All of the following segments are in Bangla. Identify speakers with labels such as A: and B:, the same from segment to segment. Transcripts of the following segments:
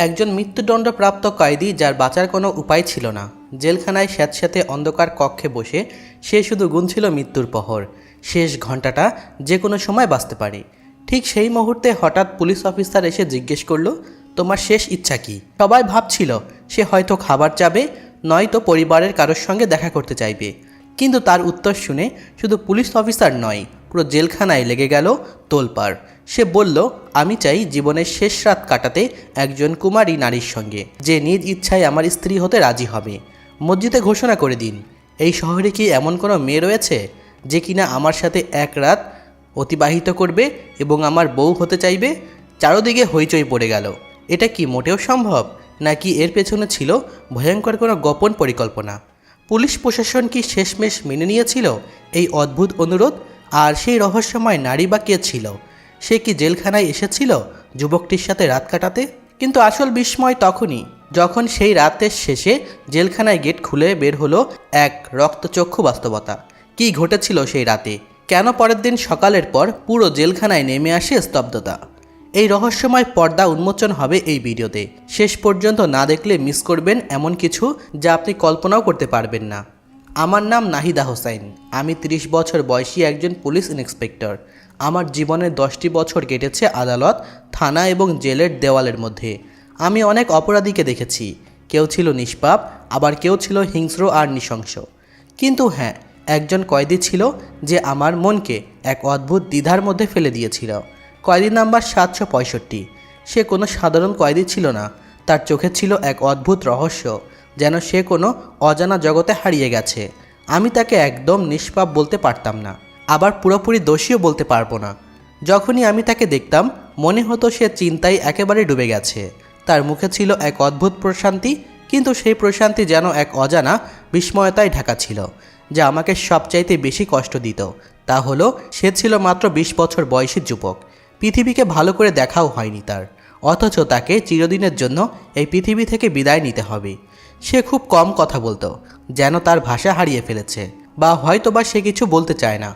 A: একজন মৃত্যুদণ্ডপ্রাপ্ত কয়েদি যার বাঁচার কোনো উপায় ছিল না। জেলখানায় স্যাঁতস্যাঁতে অন্ধকার কক্ষে বসে সে শুধু গুনছিল মৃত্যুর প্রহর। শেষ ঘন্টাটা যে কোনো সময় বাঁচতে পারে। ঠিক সেই মুহূর্তে হঠাৎ পুলিশ অফিসার এসে জিজ্ঞেস করলো, তোমার শেষ ইচ্ছা কি? সবাই ভাবছিল সে হয়তো খাবার চাবে, নয়তো পরিবারের কারোর সঙ্গে দেখা করতে চাইবে। কিন্তু তার উত্তর শুনে শুধু পুলিশ অফিসার নয়, পুরো জেলখানায় লেগে গেল তোলপাড়। সে বলল, আমি চাই জীবনের শেষ রাত কাটাতে একজন কুমারী নারীর সঙ্গে, যে নিজ ইচ্ছায় আমার স্ত্রী হতে রাজি হবে। মসজিদে ঘোষণা করে দিন, এই শহরে কি এমন কোনো মেয়ে রয়েছে যে কিনা আমার সাথে এক রাত অতিবাহিত করবে এবং আমার বউ হতে চাইবে? চারদিকে হইচই পড়ে গেল। এটা কি মোটেও সম্ভব, নাকি এর পেছনে ছিল ভয়ঙ্কর কোনো গোপন পরিকল্পনা? পুলিশ প্রশাসন কি শেষমেশ মেনে নিয়েছিল এই অদ্ভুত অনুরোধ? আর সেই রহস্যময় নারী বা কে ছিল? সে কি জেলখানায় এসেছিল যুবকটির সাথে রাত কাটাতে? কিন্তু আসল বিস্ময় তখনই, যখন সেই রাতের শেষে জেলখানায় গেট খুলে বের হলো এক রক্তচক্ষু বাস্তবতা। কি ঘটেছিল সেই রাতে? কেন পরের দিন সকালের পর পুরো জেলখানায় নেমে আসে স্তব্ধতা? এই রহস্যময় পর্দা উন্মোচন হবে এই ভিডিওতে। শেষ পর্যন্ত না দেখলে মিস করবেন এমন কিছু যা আপনি কল্পনাও করতে পারবেন না। আমার নাম নাহিদা হোসাইন। আমি 30 বছর বয়সী একজন পুলিশ ইন্সপেক্টর। আমার জীবনের 10টি বছর কেটেছে আদালত, থানা এবং জেলের দেওয়ালের মধ্যে। আমি অনেক অপরাধীকে দেখেছি। কেউ ছিল নিষ্পাপ, আবার কেউ ছিল হিংস্র আর নৃশংস। কিন্তু হ্যাঁ, একজন কয়েদি ছিল যে আমার মনকে এক অদ্ভুত দ্বিধার মধ্যে ফেলে দিয়েছিল। কয়েদি নাম্বার 765। সে কোনো সাধারণ কয়েদি ছিল না। তার চোখে ছিল এক অদ্ভুত রহস্য, যেন সে কোনো অজানা জগতে হারিয়ে গেছে। আমি তাকে একদম নিষ্পাপ বলতে পারতাম না, আবার পুরোপুরি দোষীও বলতে পারবো না। যখনই আমি তাকে দেখতাম মনে হতো সে চিন্তায় একেবারে ডুবে গেছে। তার মুখে ছিল এক অদ্ভুত প্রশান্তি, কিন্তু সেই প্রশান্তি যেন এক অজানা বিস্ময়তায় ঢাকা ছিল, যা আমাকে সবচাইতে বেশি কষ্ট দিত। তা হলো, সে ছিল মাত্র 20 বছর বয়সী যুবক। পৃথিবীকে ভালো করে দেখাও হয়নি তার, অথচ তাকে চিরদিনের জন্য এই পৃথিবী থেকে বিদায় নিতে হবে। সে খুব কম কথা বলতো, যেন তার ভাষা হারিয়ে ফেলেছে, বা হয়তোবা সে কিছু বলতে চায় না।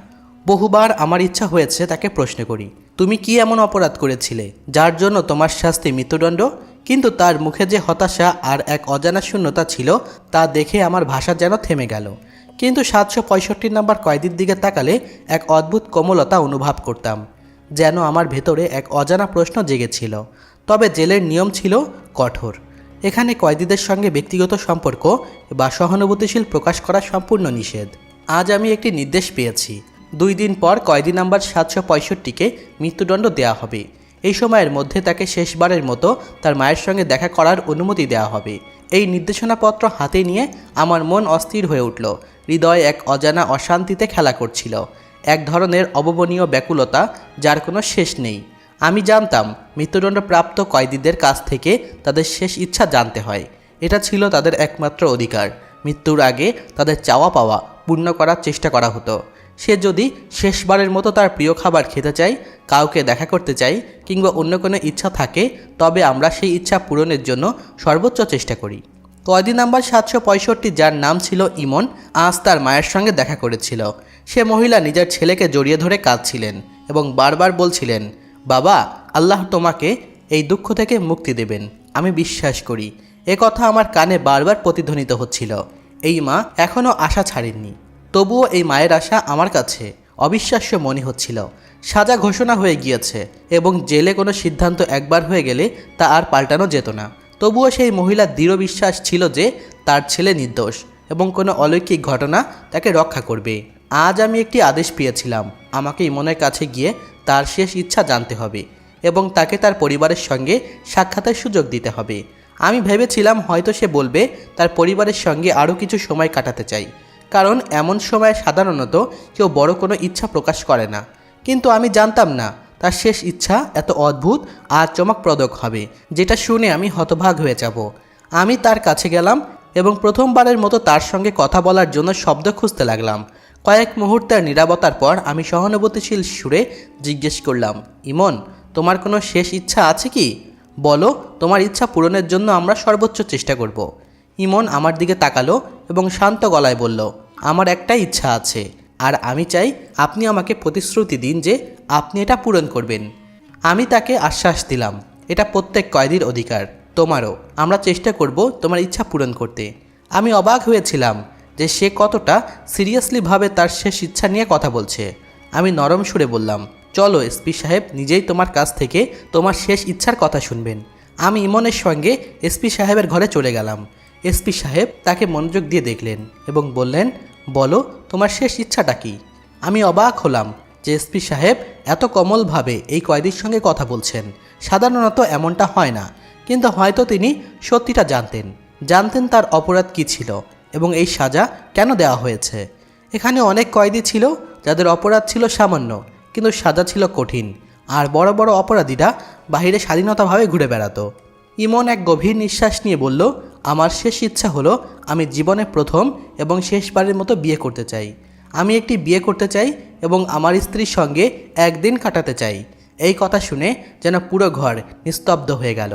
A: বহুবার আমার ইচ্ছা হয়েছে তাকে প্রশ্ন করি, তুমি কি এমন অপরাধ করেছিলে যার জন্য তোমার শাস্তি মৃত্যুদণ্ড? কিন্তু তার মুখে যে হতাশা আর এক অজানা শূন্যতা ছিল, তা দেখে আমার ভাষা যেন থেমে গেল। কিন্তু 765 নাম্বার কয়েদির দিকে তাকালে এক অদ্ভুত কোমলতা অনুভব করতাম, যেন আমার ভেতরে এক অজানা প্রশ্ন জেগেছিল। তবে জেলের নিয়ম ছিল কঠোর। এখানে কয়েদিদের সঙ্গে ব্যক্তিগত সম্পর্ক বা সহানুভূতিশীল প্রকাশ করা সম্পূর্ণ নিষেধ। আজ আমি একটি নির্দেশ পেয়েছি, 2 দিন পর কয়েদি নাম্বার 765-কে মৃত্যুদণ্ড দেওয়া হবে। এই সময়ের মধ্যে তাকে শেষবারের মতো তার মায়ের সঙ্গে দেখা করার অনুমতি দেওয়া হবে। এই নির্দেশনাপত্র হাতে নিয়ে আমার মন অস্থির হয়ে উঠল। হৃদয় এক অজানা অশান্তিতে খেলা করছিল, এক ধরনের অববনীয় ব্যাকুলতা যার কোনো শেষ নেই। আমি জানতাম মৃত্যুদণ্ডপ্রাপ্ত কয়েদিদের কাছ থেকে তাদের শেষ ইচ্ছা জানতে হয়। এটা ছিল তাদের একমাত্র অধিকার। মৃত্যুর আগে তাদের চাওয়া পাওয়া পূর্ণ করার চেষ্টা করা হতো। সে যদি শেষবারের মতো তার প্রিয় খাবার খেতে চায়, কাউকে দেখা করতে চাই, কিংবা অন্য কোনো ইচ্ছা থাকে, তবে আমরা সেই ইচ্ছা পূরণের জন্য সর্বোচ্চ চেষ্টা করি। কয়েদি নাম্বার 765, যার নাম ছিল ইমন, আজ তার মায়ের সঙ্গে দেখা করেছিল। সে মহিলা নিজের ছেলেকে জড়িয়ে ধরে কাঁদছিলেন এবং বারবার বলছিলেন, বাবা, আল্লাহ তোমাকে এই দুঃখ থেকে মুক্তি দেবেন, আমি বিশ্বাস করি। এ কথা আমার কানে বারবার প্রতিধ্বনিত হচ্ছিল। এই মা এখনও আশা ছাড়েননি। তবুও এই মায়ের আশা আমার কাছে অবিশ্বাস্য মনে হচ্ছিল। সাজা ঘোষণা হয়ে গিয়েছে এবং জেলে কোনো সিদ্ধান্ত একবার হয়ে গেলে তা আর পাল্টানো যেত না। তবুও সেই মহিলার দৃঢ় বিশ্বাস ছিল যে তার ছেলে নির্দোষ এবং কোনো অলৌকিক ঘটনা তাকে রক্ষা করবে। আজ আমি একটি আদেশ পেয়েছিলাম, আমাকে ইমনের কাছে গিয়ে তার শেষ ইচ্ছা জানতে হবে এবং তাকে তার পরিবারের সঙ্গে সাক্ষাতের সুযোগ দিতে হবে। আমি ভেবেছিলাম হয়তো সে বলবে তার পরিবারের সঙ্গে আরও কিছু সময় কাটাতে চাই, কারণ এমন সময় সাধারণত কেউ বড় কোনো ইচ্ছা প্রকাশ করে না। কিন্তু আমি জানতাম না তার শেষ ইচ্ছা এত অদ্ভুত আর চমকপ্রদ হবে, যেটা শুনে আমি হতবাক হয়ে যাব। আমি তার কাছে গেলাম এবং প্রথমবারের মতো তার সঙ্গে কথা বলার জন্য শব্দ খুঁজতে লাগলাম। কয়েক মুহূর্তের নীরবতার পর আমি সহানুভূতিশীল সুরে জিজ্ঞেস করলাম, ইমন, তোমার কোনো শেষ ইচ্ছা আছে কি? বলো, তোমার ইচ্ছা পূরণের জন্য আমরা সর্বোচ্চ চেষ্টা করব। ইমন আমার দিকে তাকালো এবং শান্ত গলায় বলল, আমার একটাই ইচ্ছা আছে, আর আমি চাই আপনি আমাকে প্রতিশ্রুতি দিন যে আপনি এটা পূরণ করবেন। আমি তাকে আশ্বাস দিলাম, এটা প্রত্যেক কয়েদির অধিকার। তোমারও। আমরা চেষ্টা করব তোমার ইচ্ছা পূরণ করতে। আমি অবাক হয়েছিলাম যে সে কতটা সিরিয়াসলিভাবে তার শেষ ইচ্ছা নিয়ে কথা বলছে। আমি নরম সুরে বললাম, চলো এসপি সাহেব নিজেই তোমার কাছ থেকে তোমার শেষ ইচ্ছার কথা শুনবেন। আমি ইমনের সঙ্গে এসপি সাহেবের ঘরে চলে গেলাম। এসপি সাহেব তাকে মনোযোগ দিয়ে দেখলেন এবং বললেন, বলো তোমার শেষ ইচ্ছাটা কি? আমি অবাক হলাম যে এসপি সাহেব এত কোমলভাবে এই কয়েদির সঙ্গে কথা বলছেন। সাধারণত এমনটা হয় না, কিন্তু হয়তো তিনি সত্যিটা জানতেন তার অপরাধ কী ছিল এবং এই সাজা কেন দেওয়া হয়েছে। এখানে অনেক কয়েদি ছিল যাদের অপরাধ ছিল সামান্য, কিন্তু সাজা ছিল কঠিন, আর বড় বড় অপরাধীরা বাইরে স্বাধীনতাভাবে ঘুরে বেড়াতো। ইমন এক গভীর নিঃশ্বাস নিয়ে বলল, আমার শেষ ইচ্ছা হলো আমি জীবনে প্রথম এবং শেষবারের মতো বিয়ে করতে চাই। আমি একটি বিয়ে করতে চাই এবং আমার স্ত্রীর সঙ্গে একদিন কাটাতে চাই। এই কথা শুনে যেন পুরো ঘর নিস্তব্ধ হয়ে গেল।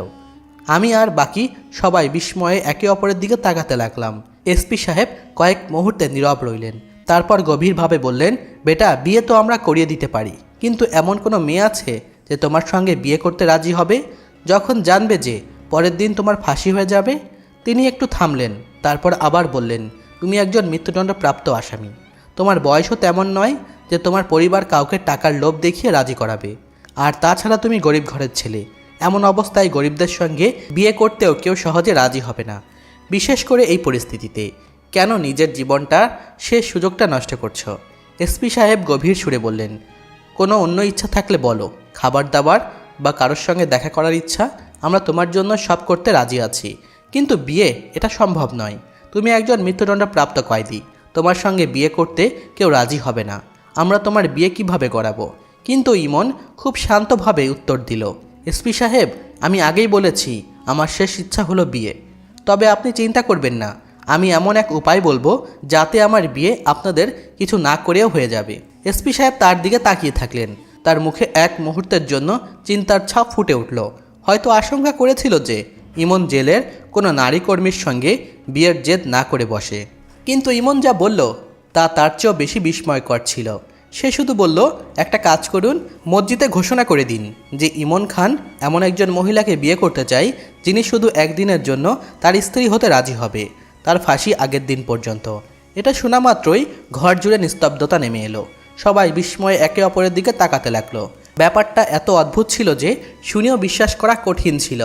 A: আমি আর বাকি সবাই বিস্ময়ে একে অপরের দিকে তাকাতে লাগলাম। এসপি সাহেব কয়েক মুহূর্তে নীরব রইলেন, তারপর গভীরভাবে বললেন, বেটা, বিয়ে তো আমরা করিয়ে দিতে পারি, কিন্তু এমন কোনো মেয়ে আছে যে তোমার সঙ্গে বিয়ে করতে রাজি হবে যখন জানবে যে পরের দিন তোমার ফাঁসি হয়ে যাবে? তিনি একটু থামলেন, তারপর আবার বললেন, তুমি একজন মৃত্যুদণ্ডপ্রাপ্ত আসামি। তোমার বয়সও তেমন নয় যে তোমার পরিবার কাউকে টাকার লোভ দেখিয়ে রাজি করাবে। আর তাছাড়া তুমি গরিব ঘরের ছেলে। এমন অবস্থায় গরিবদের সঙ্গে বিয়ে করতেও কেউ সহজে রাজি হবে না, বিশেষ করে এই পরিস্থিতিতে। কেন নিজের জীবনটা শেষ সুযোগটা নষ্ট করছো? এসপি সাহেব গভীর সুরে বললেন, কোনো অন্য ইচ্ছা থাকলে বলো, খাবার দাবার বা কারোর সঙ্গে দেখা করার ইচ্ছা, আমরা তোমার জন্য সব করতে রাজি আছি, কিন্তু বিয়ে এটা সম্ভব নয়। তুমি একজন মৃত্যুদণ্ডপ্রাপ্ত কয়েদি, তোমার সঙ্গে বিয়ে করতে কেউ রাজি হবে না। আমরা তোমার বিয়ে কিভাবে করাবো? কিন্তু ইমন খুব শান্তভাবে উত্তর দিল, এসপি সাহেব, আমি আগেই বলেছি আমার শেষ ইচ্ছা হলো বিয়ে। তবে আপনি চিন্তা করবেন না, আমি এমন এক উপায় বলবো যাতে আমার বিয়ে আপনাদের কিছু না করেও হয়ে যাবে। এসপি সাহেব তার দিকে তাকিয়ে থাকলেন। তার মুখে এক মুহূর্তের জন্য চিন্তার ছাপ ফুটে উঠল। হয়তো আশঙ্কা করেছিল যে ইমন জেলের কোনো নারী কর্মীর সঙ্গে বিয়ের জেদ না করে বসে, কিন্তু ইমন যা বলল তা তার চেয়েও বেশি বিস্ময়কর ছিল। সে শুধু বলল, একটা কাজ করুন, মসজিদে ঘোষণা করে দিন যে ইমন খান এমন একজন মহিলাকে বিয়ে করতে চাই যিনি শুধু একদিনের জন্য তার স্ত্রী হতে রাজি হবে, তার ফাঁসি আগের দিন পর্যন্ত। এটা শোনা মাত্রই ঘর জুড়ে নিস্তব্ধতা নেমে এলো। সবাই বিস্ময়ে একে অপরের দিকে তাকাতে লাগলো। ব্যাপারটা এত অদ্ভুত ছিল যে শুনেও বিশ্বাস করা কঠিন ছিল।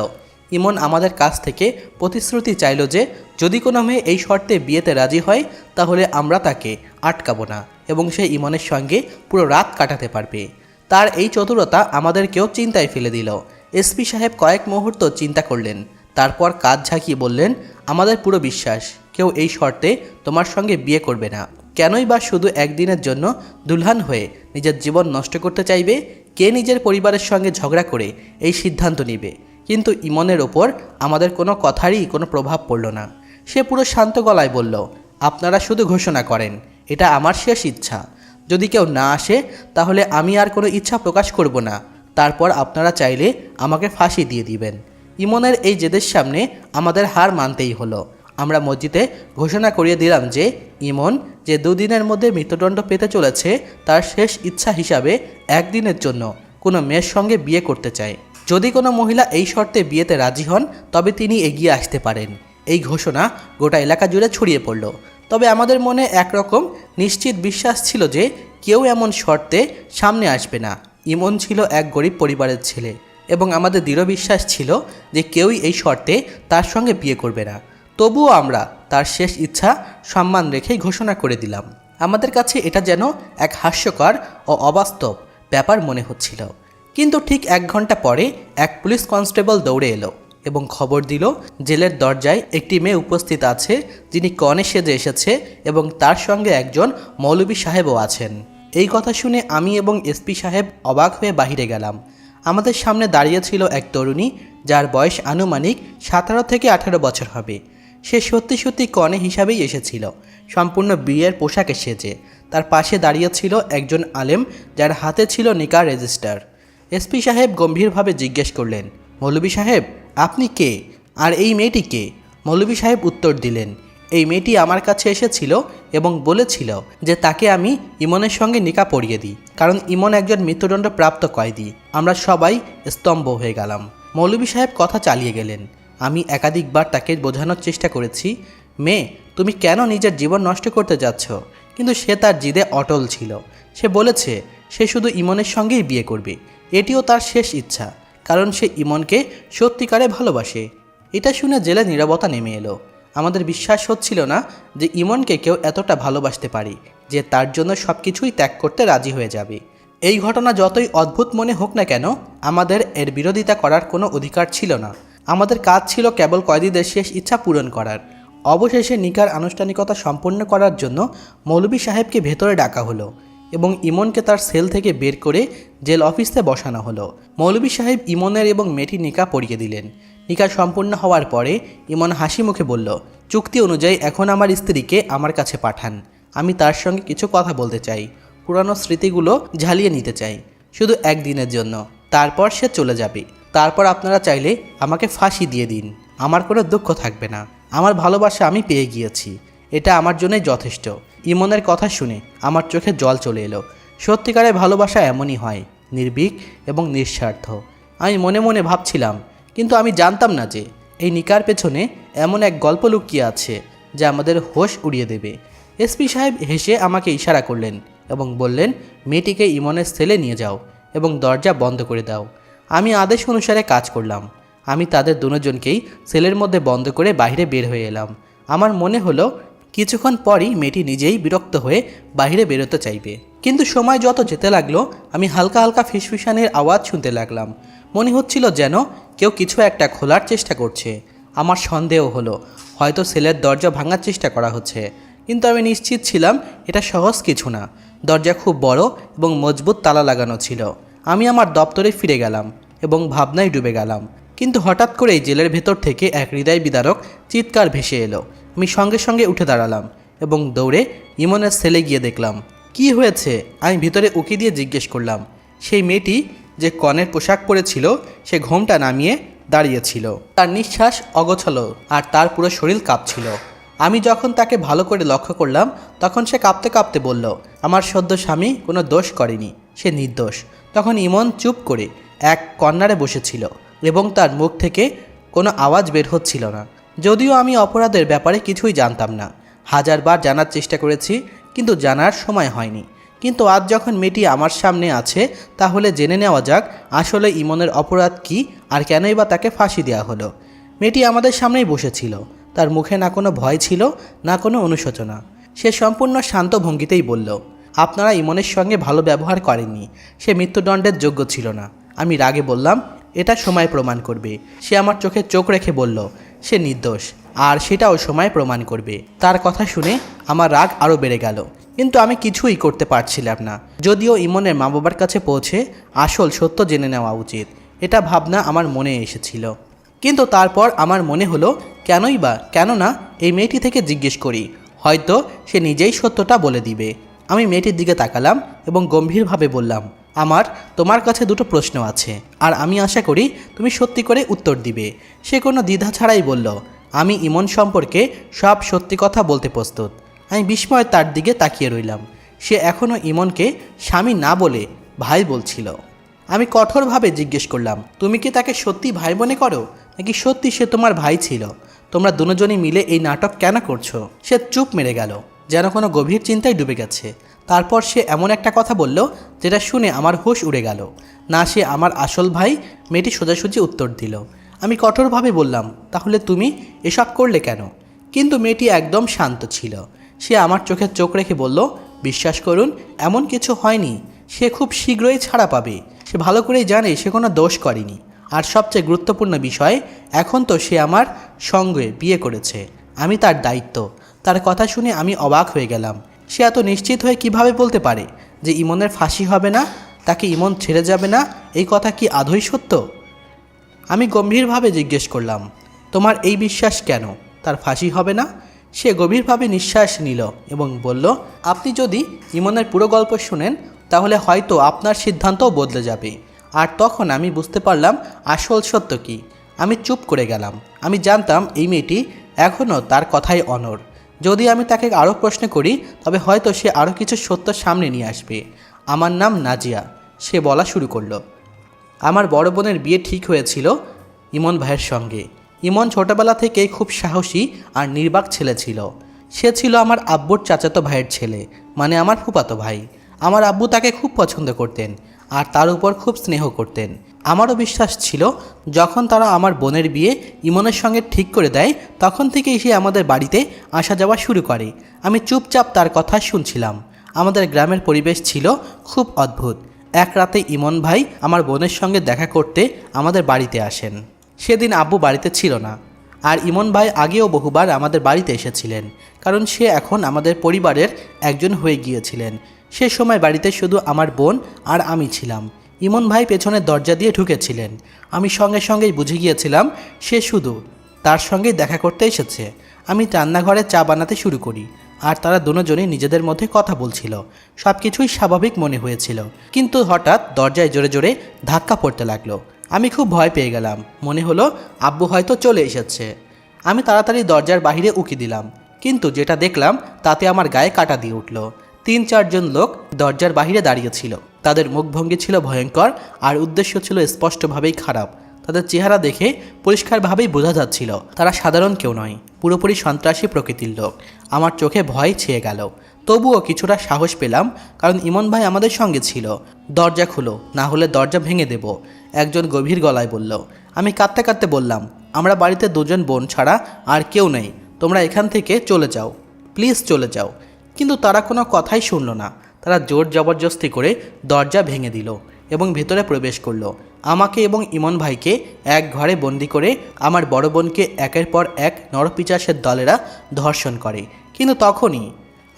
A: ইমন আমাদের কাছ থেকে প্রতিশ্রুতি চাইল যে যদি কোনো মেয়ে এই শর্তে বিয়েতে রাজি হয় তাহলে আমরা তাকে আটকাবো না এবং সে ইমনের সঙ্গে পুরো রাত কাটাতে পারবে। তার এই চতুরতা আমাদেরকেও চিন্তায় ফেলে দিল। এসপি সাহেব কয়েক মুহূর্ত চিন্তা করলেন, তারপর কাঁধ ঝাঁকিয়ে বললেন, আমাদের পুরো বিশ্বাস কেউ এই শর্তে তোমার সঙ্গে বিয়ে করবে না। কেনই বা শুধু একদিনের জন্য দুলহান হয়ে নিজের জীবন নষ্ট করতে চাইবে? কে নিজের পরিবারের সঙ্গে ঝগড়া করে এই সিদ্ধান্ত নেবে? কিন্তু ইমনের ওপর আমাদের কোনো কথারই কোনো প্রভাব পড়ল না। সে পুরো শান্ত গলায় বলল, আপনারা শুধু ঘোষণা করেন, এটা আমার শেষ ইচ্ছা। যদি কেউ না আসে তাহলে আমি আর কোনো ইচ্ছা প্রকাশ করব না। তারপর আপনারা চাইলে আমাকে ফাঁসি দিয়ে দিবেন। ইমনের এই জেদের সামনে আমাদের হার মানতেই হলো। আমরা মসজিদে ঘোষণা করিয়ে দিলাম যে ইমন যে দুদিনের মধ্যে মৃত্যুদণ্ড পেতে চলেছে তার শেষ ইচ্ছা হিসাবে একদিনের জন্য কোনো মেয়ের সঙ্গে বিয়ে করতে চায়। যদি কোনো মহিলা এই শর্তে বিয়েতে রাজি হন তবে তিনি এগিয়ে আসতে পারেন। এই ঘোষণা গোটা এলাকা জুড়ে ছড়িয়ে পড়ল। তবে আমাদের মনে একরকম নিশ্চিত বিশ্বাস ছিল যে কেউ এমন শর্তে সামনে আসবে না। ইমন ছিল এক গরিব পরিবারের ছেলে এবং আমাদের দৃঢ় বিশ্বাস ছিল যে কেউই এই শর্তে তার সঙ্গে বিয়ে করবে না। তবুও আমরা তার শেষ ইচ্ছা সম্মান রেখেই ঘোষণা করে দিলাম। আমাদের কাছে এটা যেন এক হাস্যকর ও অবাস্তব ব্যাপার মনে হচ্ছিল। কিন্তু ঠিক 1 ঘন্টা পরে এক পুলিশ কনস্টেবল দৌড়ে এলো এবং খবর দিল জেলের দরজায় একটি মেয়ে উপস্থিত আছে যিনি কনে সেজে এসেছে এবং তার সঙ্গে একজন মৌলভী সাহেবও আছেন। এই কথা শুনে আমি এবং এসপি সাহেব অবাক হয়ে বাহিরে গেলাম। আমাদের সামনে দাঁড়িয়ে ছিল এক তরুণী যার বয়স আনুমানিক 17 থেকে 18 বছর হবে। সে সত্যি সত্যি কনে হিসাবেই এসেছিল, সম্পূর্ণ বিয়ের পোশাকে সেজে। তার পাশে দাঁড়িয়ে ছিল একজন আলেম যার হাতে ছিল নিকাহ রেজিস্টার। এসপি সাহেব গম্ভীরভাবে জিজ্ঞেস করলেন, মৌলভী সাহেব, আপনি কে? আর এই মেয়েটি কে? মৌলভী সাহেব উত্তর দিলেন, এই মেয়েটি আমার কাছে এসেছিল এবং বলেছিল যে তাকে আমি ইমনের সঙ্গে নিকাহ পরিয়ে দিই, কারণ ইমন একজন মৃত্যুদণ্ডপ্রাপ্ত কয়েদি। আমরা সবাই স্তম্ভ হয়ে গেলাম। মৌলভী সাহেব কথা চালিয়ে গেলেন, আমি একাধিকবার তাকে বোঝানোর চেষ্টা করেছি, মেয়ে তুমি কেন নিজের জীবন নষ্ট করতে যাচ্ছ, কিন্তু সে তার জিদে অটল ছিল। সে বলেছে সে শুধু ইমনের সঙ্গেই বিয়ে করবে, এটিও তার শেষ ইচ্ছা, কারণ সে ইমনকে সত্যিকারে ভালোবাসে। এটা শুনে জেলে নীরবতা নেমে এলো। আমাদের বিশ্বাস হচ্ছিল না যে ইমনকে কেউ এতটা ভালোবাসতে পারে যে তার জন্য সব কিছুই ত্যাগ করতে রাজি হয়ে যাবে। এই ঘটনা যতই অদ্ভুত মনে হোক না কেন, আমাদের এর বিরোধিতা করার কোনো অধিকার ছিল না। আমাদের কাজ ছিল কেবল কয়েদিদের শেষ ইচ্ছা পূরণ করার। অবশেষে নিকার আনুষ্ঠানিকতা সম্পন্ন করার জন্য মৌলভী সাহেবকে ভেতরে ডাকা হলো এবং ইমনকে তার সেল থেকে বের করে জেল অফিসে বসানো হলো। মৌলভী সাহেব ইমনের এবং মেয়েটির নিকা পড়িয়ে দিলেন। নিকা সম্পূর্ণ হওয়ার পরে ইমন হাসি মুখে বলল, চুক্তি অনুযায়ী এখন আমার স্ত্রীকে আমার কাছে পাঠান। আমি তার সঙ্গে কিছু কথা বলতে চাই, পুরানো স্মৃতিগুলো ঝালিয়ে নিতে চাই, শুধু একদিনের জন্য। তারপর সে চলে যাবে। তারপর আপনারা চাইলে আমাকে ফাঁসি দিয়ে দিন, আমার কোনো দুঃখ থাকবে না। আমার ভালোবাসা আমি পেয়ে গিয়েছি, এটা আমার জন্যই যথেষ্ট। ইমনের কথা শুনে আমার চোখে জল চলে এলো। সত্যিকারের ভালোবাসা এমনই হয়, নির্ভীক এবং নিঃস্বার্থ। আমি মনে মনে ভাবছিলাম, কিন্তু আমি জানতাম না যে এই নিকার পেছনে এমন এক গল্প লুকিয়ে আছে যা আমাদের হোশ উড়িয়ে দেবে। এসপি সাহেব হেসে আমাকে ইশারা করলেন এবং বললেন, মেয়েটিকে ইমনের সেলে নিয়ে যাও এবং দরজা বন্ধ করে দাও। আমি আদেশ অনুসারে কাজ করলাম। আমি তাদের দুজনকেই সেলের মধ্যে বন্ধ করে বাইরে বের হয়ে এলাম। আমার মনে হলো কিছুক্ষণ পরই মেয়েটি নিজেই বিরক্ত হয়ে বাইরে বেরোতে চাইবে। কিন্তু সময় যত যেতে লাগলো আমি হালকা হালকা ফিসফিসানির আওয়াজ শুনতে লাগলাম। মনে হচ্ছিল যেন কেউ কিছু একটা খোলার চেষ্টা করছে। আমার সন্দেহ হলো হয়তো সেলের দরজা ভাঙার চেষ্টা করা হচ্ছে, কিন্তু আমি নিশ্চিত ছিলাম এটা সহজ কিছু না। দরজা খুব বড় এবং মজবুত তালা লাগানো ছিল। আমি আমার দপ্তরে ফিরে গেলাম এবং ভাবনায় ডুবে গেলাম। কিন্তু হঠাৎ করেই জেলের ভেতর থেকে এক হৃদয় বিদারক চিৎকার ভেসে এলো। আমি সঙ্গে সঙ্গে উঠে দাঁড়ালাম এবং দৌড়ে ইমনের সেলে গিয়ে দেখলাম কি হয়েছে। আমি ভিতরে উকি দিয়ে জিজ্ঞেস করলাম। সেই মেয়েটি যে কনের পোশাক পরেছিল সে ঘোমটা নামিয়ে দাঁড়িয়েছিল। তার নিঃশ্বাস অগোছালো আর তার পুরো শরীর কাঁপছিল। আমি যখন তাকে ভালো করে লক্ষ্য করলাম তখন সে কাঁপতে কাঁপতে বলল, আমার সদ্য স্বামী কোনো দোষ করেনি, সে নির্দোষ। তখন ইমন চুপ করে এক কর্নারে বসেছিল এবং তার মুখ থেকে কোনো আওয়াজ বের হচ্ছিল না। যদিও আমি অপরাধের ব্যাপারে কিছুই জানতাম না, হাজারবার জানার চেষ্টা করেছি কিন্তু জানার সময় হয়নি। কিন্তু আজ যখন মেয়েটি আমার সামনে আছে তাহলে জেনে নেওয়া যাক আসলে ইমনের অপরাধ কি আর কেনই বা তাকে ফাঁসি দেওয়া হলো। মেয়েটি আমাদের সামনেই বসেছিল। তার মুখে না কোনো ভয় ছিল না কোনো অনুশোচনা। সে সম্পূর্ণ শান্ত ভঙ্গিতেই বলল, আপনারা ইমনের সঙ্গে ভালো ব্যবহার করেননি, সে মৃত্যুদণ্ডের যোগ্য ছিল না। আমি রাগে বললাম, এটা সময় প্রমাণ করবে। সে আমার চোখে চোখ রেখে বলল, সে নির্দোষ আর সেটাও সময় প্রমাণ করবে। তার কথা শুনে আমার রাগ আরও বেড়ে গেল, কিন্তু আমি কিছুই করতে পারছিলাম না। যদিও ইমনের মা বাবার কাছে পৌঁছে আসল সত্য জেনে নেওয়া উচিত, এটা ভাবনা আমার মনে এসেছিল। কিন্তু তারপর আমার মনে হলো কেন না এই মেয়েটি থেকে জিজ্ঞেস করি, হয়তো সে নিজেই সত্যটা বলে দিবে। আমি মেয়েটির দিকে তাকালাম এবং গম্ভীরভাবে বললাম, আমার তোমার কাছে দুটো প্রশ্ন আছে আর আমি আশা করি তুমি সত্যি করে উত্তর দিবে। সে কোনো দ্বিধা ছাড়াই বলল, আমি ইমন সম্পর্কে সব সত্যি কথা বলতে প্রস্তুত। আমি বিস্ময়ে তার দিকে তাকিয়ে রইলাম। সে এখনও ইমনকে স্বামী না বলে ভাই বলছিল। আমি কঠোরভাবে জিজ্ঞেস করলাম, তুমি কি তাকে সত্যি ভাই মনে করো নাকি সত্যি সে তোমার ভাই ছিল? তোমরা দুজনই মিলে এই নাটক কেন করছো? সে চুপ মেরে গেল, যেন কোনো গভীর চিন্তায় ডুবে গেছে। তারপর সে এমন একটা কথা বলল যেটা শুনে আমার হুঁশ উড়ে গেল। না সে আমার আসল ভাই? মেয়েটি সোজাসুজি উত্তর দিল। আমি কঠোরভাবে বললাম, তাহলে তুমি এসব করলে কেন? কিন্তু মেয়েটি একদম শান্ত ছিল। সে আমার চোখে চোখ রেখে বলল, বিশ্বাস করুন এমন কিছু হয়নি। সে খুব শীঘ্রই ছাড়া পাবে। সে ভালো করেই জানে সে কোনো দোষ করেনি। আর সবচেয়ে গুরুত্বপূর্ণ বিষয়, এখন তো সে আমার সঙ্গে বিয়ে করেছে, আমি তার দায়িত্ব। তার কথা শুনে আমি অবাক হয়ে গেলাম। সে এত নিশ্চিত হয়ে কিভাবে বলতে পারে যে ইমনের ফাঁসি হবে না, তাকে ইমন ছেড়ে যাবে না? এই কথা কি আদৌ সত্য? আমি গম্ভীরভাবে জিজ্ঞেস করলাম, তোমার এই বিশ্বাস কেন তার ফাঁসি হবে না? সে গভীরভাবে নিঃশ্বাস নিল এবং বলল, আপনি যদি ইমনের পুরো গল্প শুনেন তাহলে হয়তো আপনার সিদ্ধান্তও বদলে যাবে। আর তখন আমি বুঝতে পারলাম আসল সত্য কী। আমি চুপ করে গেলাম। আমি জানতাম এই মেয়েটি এখনও তার কথাই অনড়। যদি আমি তাকে আরও প্রশ্ন করি তবে হয়তো সে আরও কিছু সত্য সামনে নিয়ে আসবে। আমার নাম নাজিয়া, সে বলা শুরু করলো। আমার বড় বোনের বিয়ে ঠিক হয়েছিল ইমন ভাইয়ের সঙ্গে। ইমন ছোটবেলা থেকেই খুব সাহসী আর নির্বাক ছেলে ছিল। সে ছিল আমার আব্বুর চাচাতো ভাইয়ের ছেলে, মানে আমার ফুফাতো ভাই। আমার আব্বু তাকে খুব পছন্দ করতেন আর তার উপর খুব স্নেহ করতেন। আমারও বিশ্বাস ছিল যখন তারা আমার বোনের বিয়ে ইমনের সঙ্গে ঠিক করে দেয় তখন থেকেই সে আমাদের বাড়িতে আসা যাওয়া শুরু করে। আমি চুপচাপ তার কথা শুনছিলাম। আমাদের গ্রামের পরিবেশ ছিল খুব অদ্ভুত। এক রাতে ইমন ভাই আমার বোনের সঙ্গে দেখা করতে আমাদের বাড়িতে আসেন। সেদিন আব্বু বাড়িতে ছিল না। আর ইমন ভাই আগেও বহুবার আমাদের বাড়িতে এসেছিলেন, কারণ সে এখন আমাদের পরিবারের একজন হয়ে গিয়েছিলেন। সে সময় বাড়িতে শুধু আমার বোন আর আমি ছিলাম। ইমন ভাই পেছনের দরজা দিয়ে ঢুকেছিলেন। আমি সঙ্গে সঙ্গেই বুঝে গিয়েছিলাম সে শুধু তার সঙ্গেই দেখা করতে এসেছে। আমি রান্নাঘরে চা বানাতে শুরু করি আর তারা দুজনেই নিজেদের মধ্যে কথা বলছিল। সব কিছুই স্বাভাবিক মনে হয়েছিল, কিন্তু হঠাৎ দরজায় জোরে জোরে ধাক্কা পড়তে লাগলো। আমি খুব ভয় পেয়ে গেলাম। মনে হলো আব্বু হয়তো চলে এসেছে। আমি তাড়াতাড়ি দরজার বাইরে উকি দিলাম, কিন্তু যেটা দেখলাম তাতে আমার গায়ে কাঁটা দিয়ে উঠল। 3-4 জন লোক দরজার বাইরে দাঁড়িয়েছিল। তাদের মুখভঙ্গি ছিল ভয়ঙ্কর আর উদ্দেশ্য ছিল স্পষ্টভাবেই খারাপ। তাদের চেহারা দেখে পরিষ্কারভাবেই বোঝা যাচ্ছিল তারা সাধারণ কেউ নয়, পুরোপুরি সন্ত্রাসী প্রকৃতির লোক। আমার চোখে ভয় ছেয়ে গেল, তবুও কিছুটা সাহস পেলাম, কারণ ইমন ভাই আমাদের সঙ্গে ছিল। দরজা খুলো, না হলে দরজা ভেঙে দেব, একজন গভীর গলায় বলল। আমি কাঁদতে কাঁদতে বললাম, আমরা বাড়িতে 2জন বোন ছাড়া আর কেউ নেই, তোমরা এখান থেকে চলে যাও, প্লিজ চলে যাও। কিন্তু তারা কোনো কথাই শুনল না। তারা জোর জবরদস্তি করে দরজা ভেঙে দিল এবং ভেতরে প্রবেশ করলো। আমাকে এবং ইমন ভাইকে এক ঘরে বন্দি করে আমার বড় বোনকে একের পর এক নরপিচাসের দলেরা ধর্ষণ করে। কিন্তু তখনই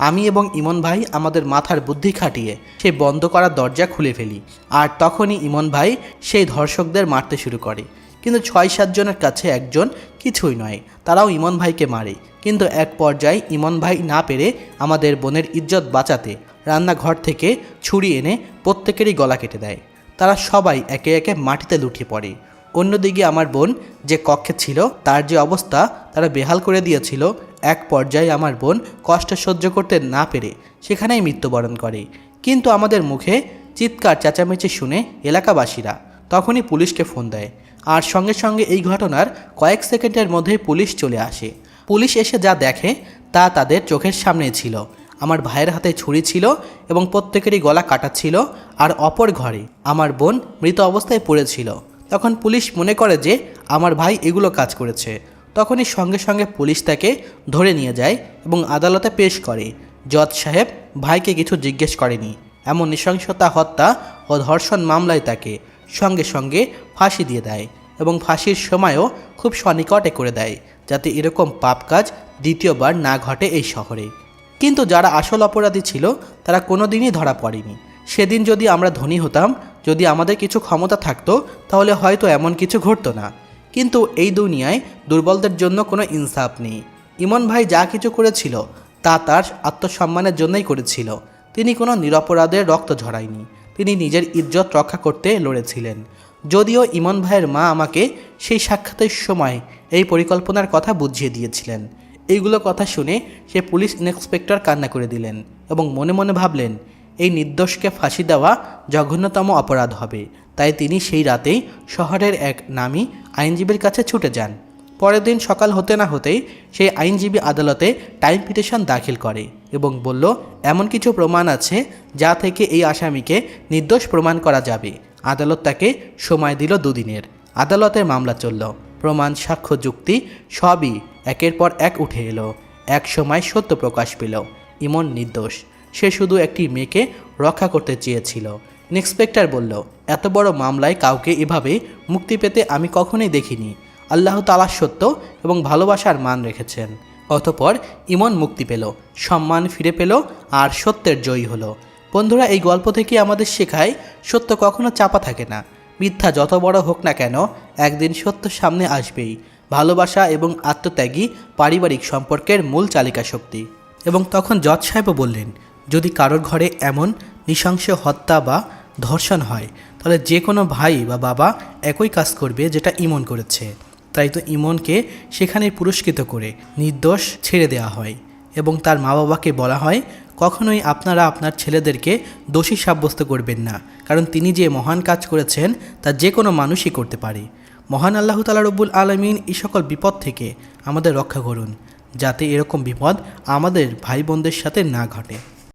A: আমি এবং ইমন ভাই আমাদের মাথার বুদ্ধি খাটিয়ে সেই বন্ধ করা দরজা খুলে ফেলি। আর তখনই ইমন ভাই সেই ধর্ষকদের মারতে শুরু করে। কিন্তু 6-7 জনের কাছে একজন কিছুই নয়, তারাও ইমন ভাইকে মারে। কিন্তু এক পর্যায়ে ইমন ভাই না পেরে আমাদের বোনের ইজ্জত বাঁচাতে রান্নাঘর থেকে ছুরি এনে প্রত্যেকেরই গলা কেটে দেয়। তারা সবাই একে একে মাটিতে লুটিয়ে পড়ে। অন্যদিকে আমার বোন যে কক্ষে ছিল তার যে অবস্থা তারা বেহাল করে দিয়েছিল। এক পর্যায়ে আমার বোন কষ্ট সহ্য করতে না পেরে সেখানেই মৃত্যুবরণ করে। কিন্তু আমাদের মুখে চিৎকার চেঁচামেচি শুনে এলাকাবাসীরা তখনই পুলিশকে ফোন দেয়, আর সঙ্গে সঙ্গে এই ঘটনার কয়েক সেকেন্ডের মধ্যেই পুলিশ চলে আসে। পুলিশ এসে যা দেখে তা তাদের চোখের সামনে ছিল। আমার ভাইয়ের হাতে ছুরি ছিল এবং প্রত্যেকেরই গলা কাটা ছিল, আর অপর ঘরে আমার বোন মৃত অবস্থায় পড়েছিল। তখন পুলিশ মনে করে যে আমার ভাই এগুলো কাজ করেছে। তখনই সঙ্গে সঙ্গে পুলিশ তাকে ধরে নিয়ে যায় এবং আদালতে পেশ করে। জজ সাহেব ভাইকে কিছু জিজ্ঞেস করেনি, এমন নৃশংসতা, হত্যা ও ধর্ষণ মামলায় তাকে সঙ্গে সঙ্গে ফাঁসি দিয়ে দেয় এবং ফাঁসির সময়ও খুব সনিকটে করে দেয়, যাতে এরকম পাপ কাজ দ্বিতীয়বার না ঘটে এই শহরে। কিন্তু যারা আসল অপরাধী ছিল তারা কোনোদিনই ধরা পড়েনি। সেদিন যদি আমরা ধনী হতাম, যদি আমাদের কিছু ক্ষমতা থাকতো, তাহলে হয়তো এমন কিছু ঘটতো না। কিন্তু এই দুনিয়ায় দুর্বলদের জন্য কোনো ইনসাফ নেই। ইমন ভাই যা কিছু করেছিল তা তার আত্মসম্মানের জন্যই করেছিল। তিনি কোনো নিরপরাধের রক্ত ঝরায়নি, তিনি নিজের ইজ্জত রক্ষা করতে লড়েছিলেন। যদিও ইমন ভাইয়ের মা আমাকে সেই সাক্ষাতের সময় এই পরিকল্পনার কথা বুঝিয়ে দিয়েছিলেন। এইগুলো কথা শুনে সে পুলিশ ইন্সপেক্টর কান্না করে দিলেন এবং মনে মনে ভাবলেন এই নির্দোষকে ফাঁসি দেওয়া জঘন্যতম অপরাধ হবে। তাই তিনি সেই রাতেই শহরের এক নামী আইনজীবীর কাছে ছুটে যান। পরের দিন সকাল হতে না হতেই সেই আইনজীবী আদালতে টাইম পিটিশন দাখিল করে এবং বলল এমন কিছু প্রমাণ আছে যা থেকে এই আসামিকে নির্দোষ প্রমাণ করা যাবে। আদালত তাকে সময় দিল 2 দিনের। আদালতের মামলা চলল, প্রমাণ, সাক্ষ্য, যুক্তি সবই একের পর এক উঠে এলো। এক সময় সত্য প্রকাশ পেল, ইমন নির্দোষ। সে শুধু একটি মেয়েকে রক্ষা করতে চেয়েছিল। ইন্সপেক্টর বলল, এত বড় মামলায় কাউকে এভাবে মুক্তি পেতে আমি কখনোই দেখিনি। আল্লাহ তাআলা সত্য এবং ভালোবাসার মান রেখেছেন। অতঃপর ইমন মুক্তি পেল, সম্মান ফিরে পেল আর সত্যের জয়ী হলো। বন্ধুরা, এই গল্প থেকে আমাদের শেখায় সত্য কখনো চাপা থাকে না। মিথ্যা যত বড় হোক না কেন, একদিন সত্য সামনে আসবেই। ভালোবাসা এবং আত্মত্যাগী পারিবারিক সম্পর্কের মূল চালিকা শক্তি। এবং তখন জজ সাহেবও বললেন, যদি কারোর ঘরে এমন নৃশংস হত্যা বা ধর্ষণ হয় তাহলে যে কোনো ভাই বা বাবা একই কাজ করবে যেটা ইমন করেছে। তাই তো ইমনকে সেখানে পুরস্কৃত করে নির্দোষ ছেড়ে দেওয়া হয় এবং তার মা বাবাকে বলা হয় কখনোই আপনারা আপনার ছেলেদেরকে দোষী সাব্যস্ত করবেন না, কারণ তিনি যে মহান কাজ করেছেন তা যে কোনো মানুষই করতে পারে। মহান আল্লাহ তাআলা রব্বুল আলামিন এই সকল বিপদ থেকে আমাদের রক্ষা করুন, যাতে এরকম বিপদ আমাদের ভাই বোনদের সাথে না ঘটে।